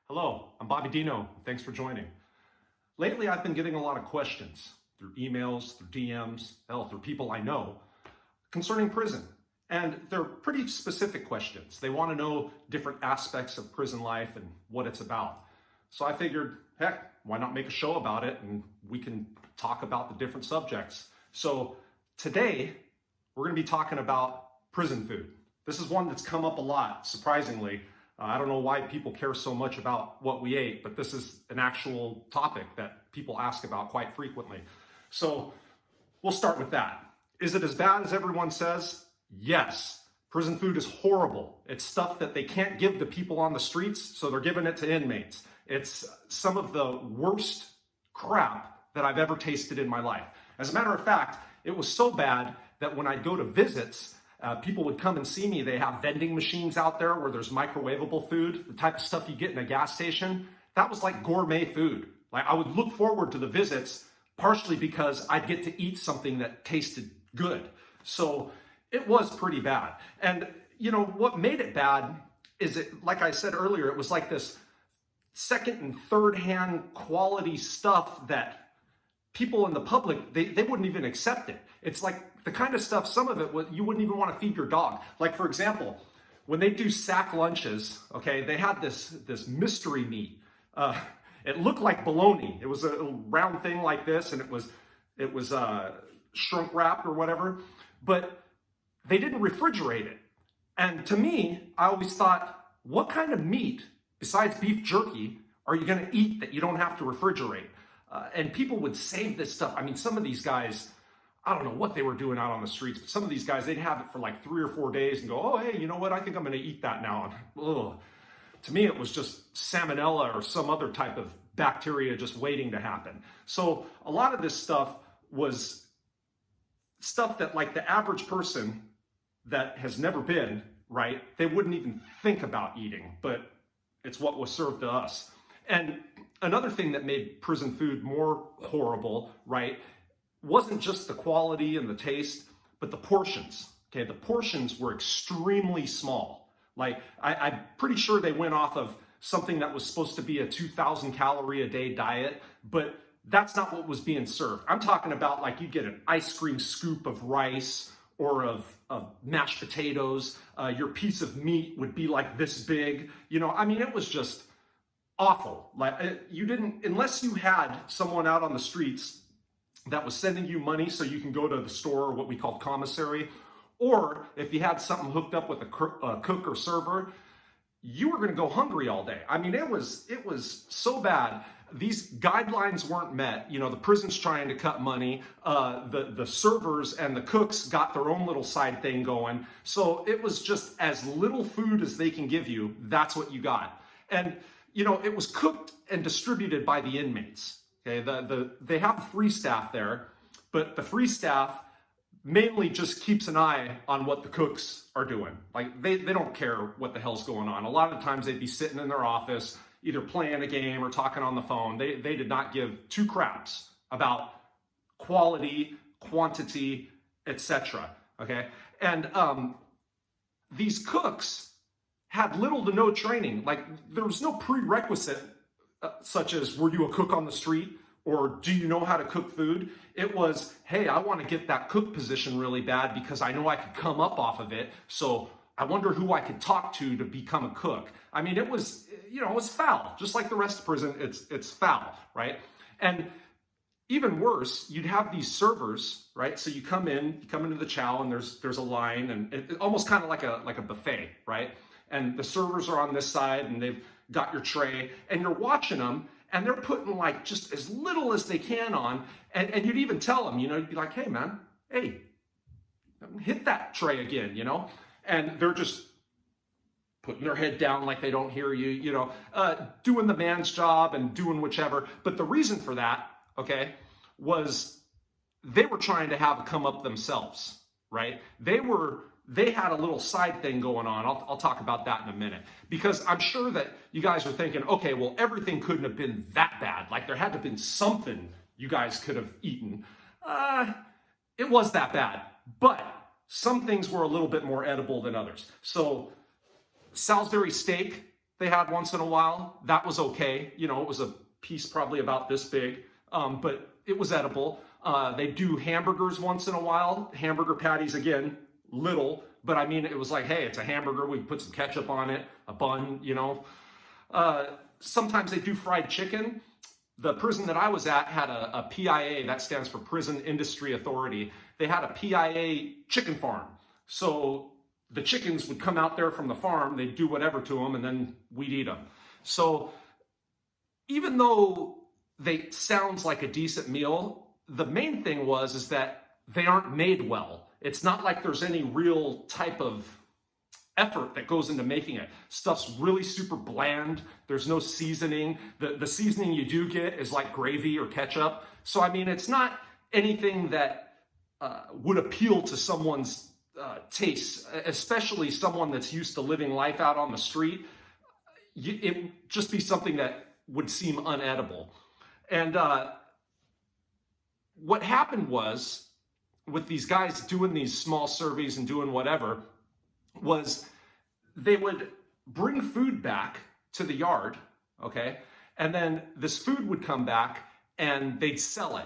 Hello, I'm Bobby Dino. Thanks for joining. Lately, I've been getting a lot of questions through emails, through DMs, through people I know concerning prison. And they're pretty specific questions. They want to know different aspects of prison life and what it's about. So I figured, heck, why not make a show about it and we can talk about the different subjects. So today, we're going to be talking about prison food. This is one that's come up a lot, surprisingly. I don't know why people care so much about what we ate, but this is an actual topic that people ask about quite frequently. So we'll start with that. Is it as bad as everyone says? Yes. Prison food is horrible. It's stuff that they can't give to people on the streets, so they're giving it to inmates. It's some of the worst crap that I've ever tasted in my life. As a matter of fact, it was so bad that when I'd go to visits, people would come and see me. They have vending machines out there where there's microwavable food, the type of stuff you get in a gas station. That was like gourmet food. Like I would look forward to the visits partially because I'd get to eat something that tasted good. So it was pretty bad. And you know, what made it bad is it, like I said earlier, it was like this second and third hand quality stuff that people in the public, they wouldn't even accept it. It's like the kind of stuff, some of it you wouldn't even want to feed your dog. Like for example, when they do sack lunches, okay, they had this mystery meat. It looked like bologna. It was a round thing like this, and it was shrink wrapped or whatever, but they didn't refrigerate it. And to me, I always thought, what kind of meat besides beef jerky are you going to eat that you don't have to refrigerate? And people would save this stuff. I mean, some of these guys, I don't know what they were doing out on the streets, but some of these guys, they'd have it for like 3 or 4 days and go, oh, hey, you know what? I think I'm going to eat that now. And, ugh. To me, it was just salmonella or some other type of bacteria just waiting to happen. So a lot of this stuff was stuff that like the average person that has never been, right, they wouldn't even think about eating, but it's what was served to us. And another thing that made prison food more horrible, right, wasn't just the quality and the taste, but the portions. Okay, the portions were extremely small. Like, I'm pretty sure they went off of something that was supposed to be a 2,000 calorie a day diet, but that's not what was being served. I'm talking about like you get an ice cream scoop of rice or of mashed potatoes. Your piece of meat would be like this big. You know, I mean, it was just awful. Like you didn't, unless you had someone out on the streets that was sending you money so you can go to the store, what we call commissary, or if you had something hooked up with a cook or server, you were going to go hungry all day. I mean, it was so bad. These guidelines weren't met. You know, the prison's trying to cut money. The servers and the cooks got their own little side thing going. So it was just as little food as they can give you. That's what you got. And, you know, it was cooked and distributed by the inmates. Okay, they have free staff there, but the free staff mainly just keeps an eye on what the cooks are doing. Like they don't care what the hell's going on. A lot of the times they'd be sitting in their office, either playing a game or talking on the phone. They did not give two craps about quality, quantity, etc. Okay, and these cooks had little to no training. Like there was no prerequisite such as, were you a cook on the street? Or do you know how to cook food? It was, hey, I want to get that cook position really bad because I know I could come up off of it. So I wonder who I could talk to become a cook. I mean, it was, you know, it was foul. Just like the rest of prison, it's foul, right? And even worse, you'd have these servers, right? So you come into the chow and there's a line, and it almost kind of like a buffet, right? And the servers are on this side and they've got your tray and you're watching them, and they're putting like just as little as they can on, and you'd even tell them, you know, you'd be like, hey man, hey, hit that tray again, you know? And they're just putting their head down like they don't hear you, you know, doing the man's job and doing whichever. But the reason for that, okay, was they were trying to have a come up themselves, right? They had a little side thing going on. I'll talk about that in a minute, because I'm sure that you guys are thinking, okay, well, everything couldn't have been that bad. Like there had to have been something you guys could have eaten. It was that bad, but some things were a little bit more edible than others. So Salisbury steak, they had once in a while. That was okay. You know, it was a piece probably about this big, but it was edible. They do hamburgers once in a while. Hamburger patties, again, little, but I mean, it was like, hey, it's a hamburger. We put some ketchup on it, a bun, you know. Sometimes they do fried chicken. The prison that I was at had a PIA, that stands for Prison Industry Authority. They had a PIA chicken farm. So the chickens would come out there from the farm, they'd do whatever to them, and then we'd eat them. So even though they sounds like a decent meal, the main thing is that they aren't made well. It's not like there's any real type of effort that goes into making it. Stuff's really super bland. There's no seasoning. The seasoning you do get is like gravy or ketchup. So, I mean, it's not anything that would appeal to someone's taste, especially someone that's used to living life out on the street. It would just be something that would seem unedible. And what happened was, with these guys doing these small surveys and doing whatever, was they would bring food back to the yard, okay? And then this food would come back and they'd sell it.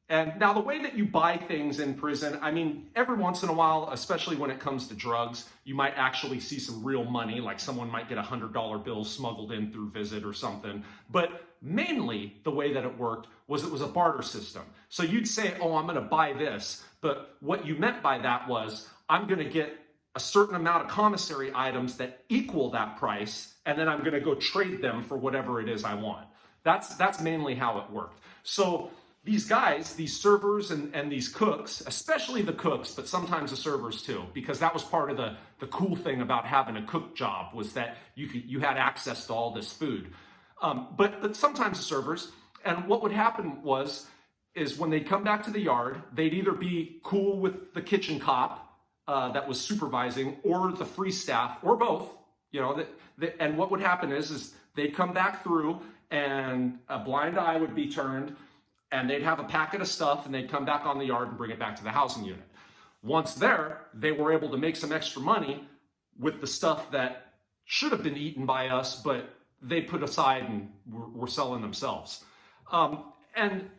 And now the way that you buy things in prison, I mean, every once in a while, especially when it comes to drugs, you might actually see some real money, like someone might get $100 bill smuggled in through visit or something. But mainly the way that it worked was it was a barter system. So you'd say, oh, I'm gonna buy this. But what you meant by that was, I'm gonna get a certain amount of commissary items that equal that price, and then I'm gonna go trade them for whatever it is I want. That's mainly how it worked. So these guys, these servers and these cooks, especially the cooks, but sometimes the servers too, because that was part of the cool thing about having a cook job, was that you had access to all this food. But sometimes the servers, and what would happen is when they'd come back to the yard, they'd either be cool with the kitchen cop that was supervising, or the free staff, or both, you know. And what would happen is they'd come back through, and a blind eye would be turned, and they'd have a packet of stuff, and they'd come back on the yard and bring it back to the housing unit. Once there, they were able to make some extra money with the stuff that should have been eaten by us, but they put aside and were selling themselves. And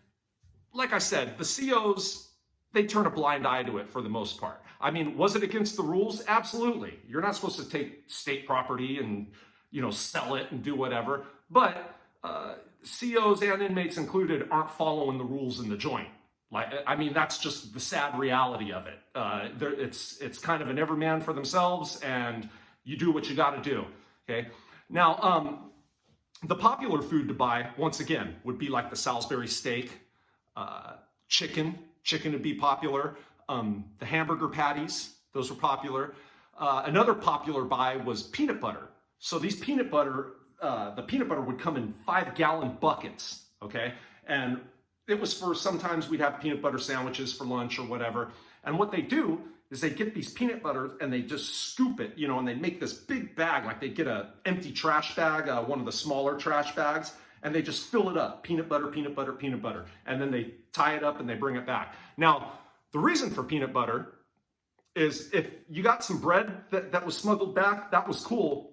like I said, the COs, they turn a blind eye to it for the most part. I mean, was it against the rules? Absolutely. You're not supposed to take state property and, you know, sell it and do whatever. But COs and inmates included aren't following the rules in the joint. Like, I mean, that's just the sad reality of it. It's kind of an every man for themselves, and you do what you got to do. Okay. Now, the popular food to buy, once again, would be like the Salisbury steak, chicken. Chicken would be popular. The hamburger patties, those were popular. Another popular buy was peanut butter. So these peanut butter, the peanut butter would come in 5-gallon buckets, okay? And it was for, sometimes we'd have peanut butter sandwiches for lunch or whatever. And what they do is they get these peanut butter and they just scoop it, you know, and they make this big bag, like they get an empty trash bag, one of the smaller trash bags, and they just fill it up, peanut butter, peanut butter, peanut butter. And then they tie it up and they bring it back. Now, the reason for peanut butter is if you got some bread that was smuggled back, that was cool.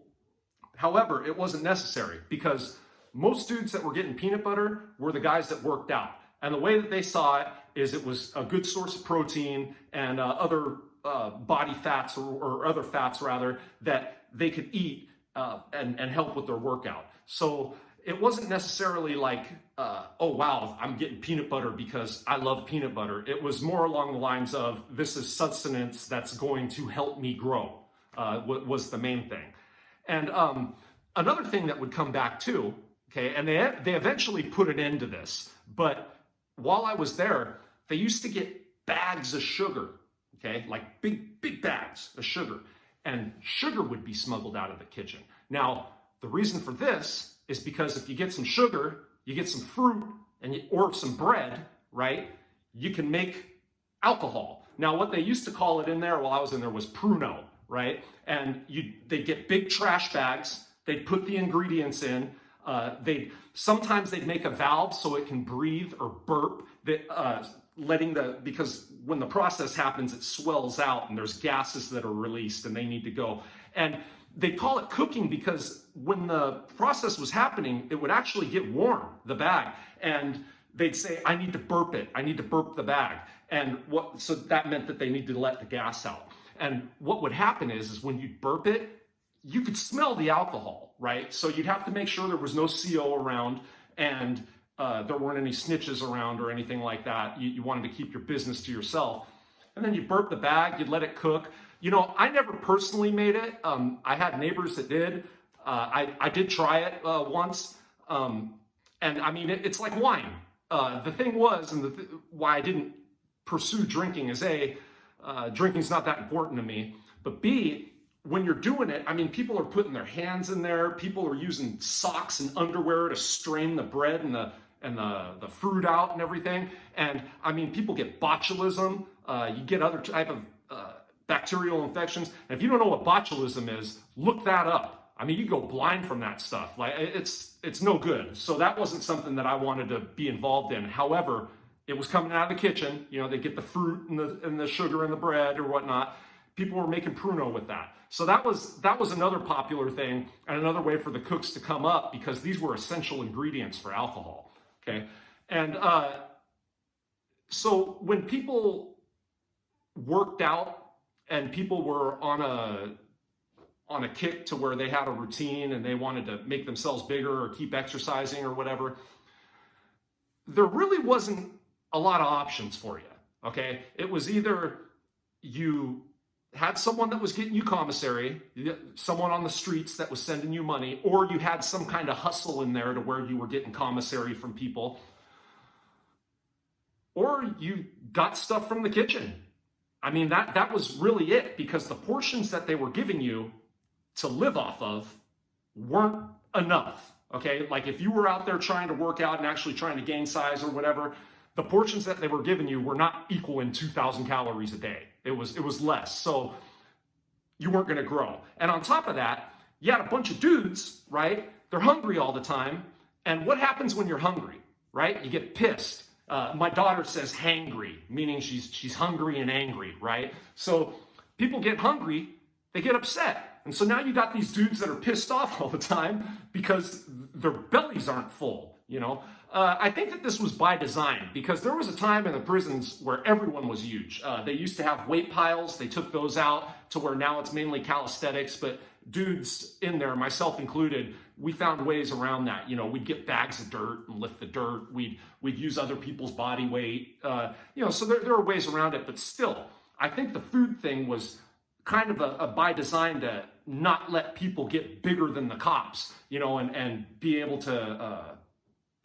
However, it wasn't necessary, because most dudes that were getting peanut butter were the guys that worked out. And the way that they saw it is it was a good source of protein and other body fats, or other fats rather, that they could eat and help with their workout. So it wasn't necessarily like, oh wow, I'm getting peanut butter because I love peanut butter. It was more along the lines of, this is sustenance that's going to help me grow, was the main thing. And another thing that would come back too, okay, and they eventually put an end to this, but while I was there, they used to get bags of sugar, okay, like big bags of sugar, and sugar would be smuggled out of the kitchen. Now, the reason for this is because if you get some sugar, you get some fruit, or some bread, right, you can make alcohol. Now, what they used to call it in there while I was in there was Prune, right? And they'd get big trash bags, they'd put the ingredients in, sometimes they'd make a valve so it can breathe or burp, because when the process happens, it swells out and there's gases that are released and they need to go. And they call it cooking because when the process was happening, it would actually get warm, the bag. And they'd say, I need to burp it. I need to burp the bag. And so that meant that they needed to let the gas out. And what would happen is when you burp it, you could smell the alcohol, right? So you'd have to make sure there was no CO around and there weren't any snitches around or anything like that. You wanted to keep your business to yourself. And then you burp the bag, you'd let it cook. I never personally made it. I had neighbors that did. I did try it once. And I mean, it's like wine. The thing was, and why I didn't pursue drinking is A, drinking's not that important to me, but B, when you're doing it, I mean, people are putting their hands in there. People are using socks and underwear to strain the bread and the fruit out and everything. And I mean, people get botulism. You get other type of bacterial infections. And if you don't know what botulism is, look that up. I mean, you go blind from that stuff. Like it's no good. So that wasn't something that I wanted to be involved in. However, it was coming out of the kitchen. They get the fruit and the sugar and the bread or whatnot. People were making Pruno with that. So that was another popular thing and another way for the cooks to come up because these were essential ingredients for alcohol. Okay. And so when people worked out and people were on a kick to where they had a routine and they wanted to make themselves bigger or keep exercising or whatever, there really wasn't a lot of options for you. Okay. It was either you had someone that was getting you commissary, someone on the streets that was sending you money, or you had some kind of hustle in there to where you were getting commissary from people, or you got stuff from the kitchen. I mean, that was really it, because the portions that they were giving you to live off of weren't enough, okay? Like if you were out there trying to work out and actually trying to gain size or whatever, the portions that they were giving you were not equaling 2,000 calories a day. It was less. So you weren't going to grow. And on top of that, you had a bunch of dudes, right? They're hungry all the time. And what happens when you're hungry, right? You get pissed. My daughter says hangry, meaning she's hungry and angry, right? So people get hungry, they get upset. And so now you got these dudes that are pissed off all the time because their bellies aren't full, I think that this was by design because there was a time in the prisons where everyone was huge. They used to have weight piles. They took those out to where now it's mainly calisthenics, but dudes in there, myself included, we found ways around that. We'd get bags of dirt and lift the dirt. We'd use other people's body weight. So there are ways around it, but still, I think the food thing was kind of a by design to not let people get bigger than the cops, and be able to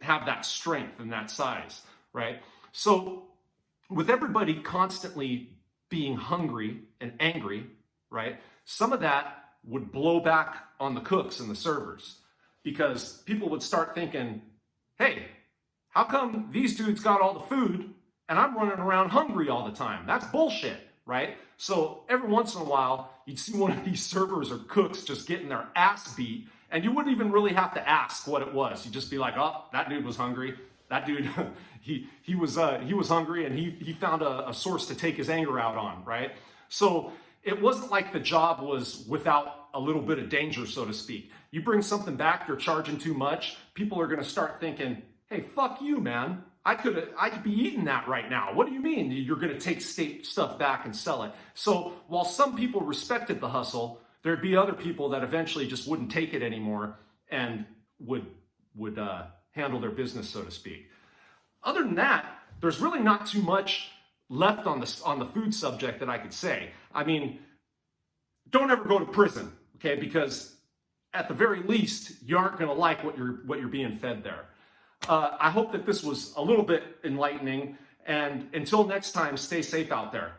have that strength and that size, right? So with everybody constantly being hungry and angry, right, some of that would blow back on the cooks and the servers because people would start thinking, hey, how come these dudes got all the food and I'm running around hungry all the time? That's bullshit, right? So every once in a while, you'd see one of these servers or cooks just getting their ass beat, and you wouldn't even really have to ask what it was. You'd just be like, oh, that dude was hungry. That dude, he was hungry, and he found a source to take his anger out on, right? So it wasn't like the job was without a little bit of danger, so to speak. You bring something back, you're charging too much, people are going to start thinking, hey, fuck you, man. I could be eating that right now. What do you mean you're going to take state stuff back and sell it? So while some people respected the hustle, there'd be other people that eventually just wouldn't take it anymore and would handle their business, so to speak. Other than that, there's really not too much left on the food subject that I could say. I mean, don't ever go to prison, okay? Because at the very least, you aren't going to like what you're being fed there. I hope that this was a little bit enlightening, and until next time, stay safe out there.